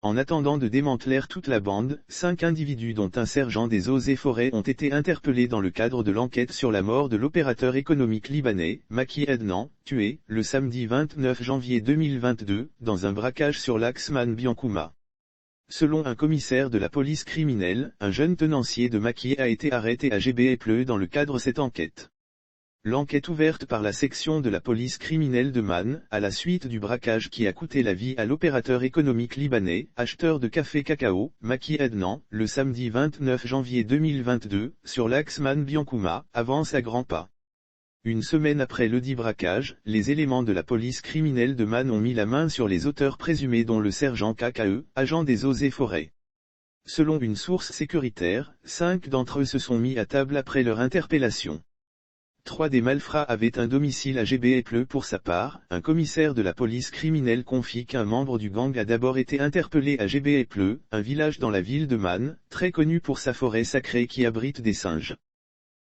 En attendant de démanteler toute la bande, 5 individus dont un sergent des eaux et forêts ont été interpellés dans le cadre de l'enquête sur la mort de l'opérateur économique libanais, Maki Ednan, tué, le samedi 29 janvier 2022, dans un braquage sur l'axe Man-Biancouma. Selon un commissaire de la police criminelle, un jeune tenancier de Maki a été arrêté à Gbe dans le cadre de cette enquête. L'enquête ouverte par la section de la police criminelle de Man, à la suite du braquage qui a coûté la vie à l'opérateur économique libanais, acheteur de café cacao, Maki Ednan, le samedi 29 janvier 2022, sur l'axe Man-Biancouma, avance à grands pas. Une semaine après ledit braquage, les éléments de la police criminelle de Man ont mis la main sur les auteurs présumés dont le sergent KKE, agent des eaux et forêts. Selon une source sécuritaire, 5 d'entre eux se sont mis à table après leur interpellation. 3 des malfrats avaient un domicile à Gbe pour sa part. Un commissaire de la police criminelle confie qu'un membre du gang a d'abord été interpellé à Gbe, un village dans la ville de Man, très connu pour sa forêt sacrée qui abrite des singes.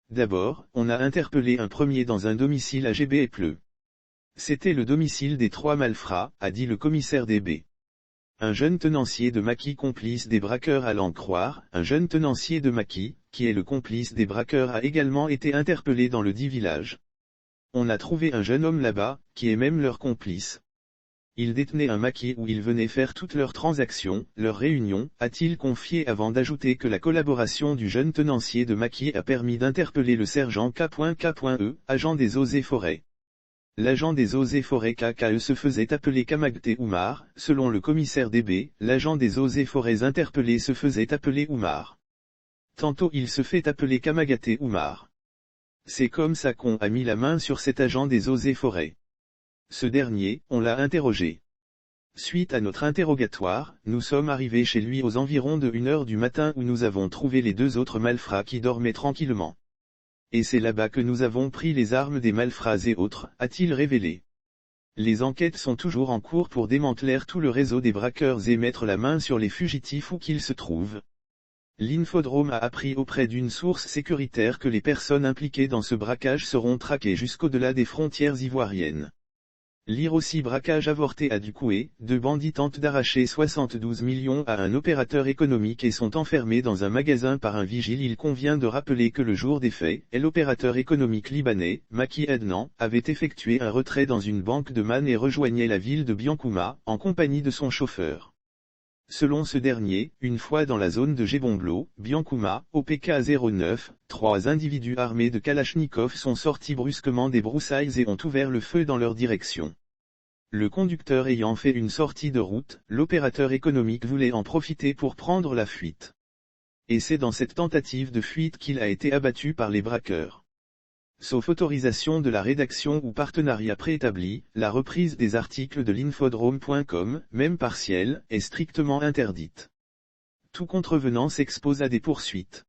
D'abord, on a interpellé un premier dans un domicile à Gbe. C'était le domicile des 3 malfrats, a dit le commissaire DB. Un jeune tenancier de Maki complice des braqueurs allant croire, un jeune tenancier de Maki, qui est le complice des braqueurs a également été interpellé dans le dit village. On a trouvé un jeune homme là-bas, qui est même leur complice. Il détenait un Maki où ils venaient faire toutes leurs transactions, leurs réunions, a-t-il confié avant d'ajouter que la collaboration du jeune tenancier de Maki a permis d'interpeller le sergent K.K.E, agent des eaux et forêts. L'agent des eaux et forêts KKE se faisait appeler Kamagte Oumar, selon le commissaire DB, l'agent des eaux et forêts interpellé se faisait appeler Oumar. Tantôt il se fait appeler Kamagate Oumar. C'est comme ça qu'on a mis la main sur cet agent des eaux et forêts. Ce dernier, on l'a interrogé. Suite à notre interrogatoire, nous sommes arrivés chez lui aux environs de 1h du matin où nous avons trouvé les 2 autres malfrats qui dormaient tranquillement. Et c'est là-bas que nous avons pris les armes des malfrats et autres, a-t-il révélé. Les enquêtes sont toujours en cours pour démanteler tout le réseau des braqueurs et mettre la main sur les fugitifs où qu'ils se trouvent. L'Infodrome a appris auprès d'une source sécuritaire que les personnes impliquées dans ce braquage seront traquées jusqu'au-delà des frontières ivoiriennes. Lire aussi braquage avorté à Ducoué, 2 bandits tentent d'arracher 72 millions à un opérateur économique et sont enfermés dans un magasin par un vigile. Il convient de rappeler que le jour des faits, l'opérateur économique libanais, Maki Ednan, avait effectué un retrait dans une banque de Man et rejoignait la ville de Biancouma, en compagnie de son chauffeur. Selon ce dernier, une fois dans la zone de Gebomblo, Biancouma, OPK 09, 3 individus armés de Kalachnikov sont sortis brusquement des broussailles et ont ouvert le feu dans leur direction. Le conducteur ayant fait une sortie de route, l'opérateur économique voulait en profiter pour prendre la fuite. Et c'est dans cette tentative de fuite qu'il a été abattu par les braqueurs. Sauf autorisation de la rédaction ou partenariat préétabli, la reprise des articles de l'infodrome.com, même partielle, est strictement interdite. Tout contrevenant s'expose à des poursuites.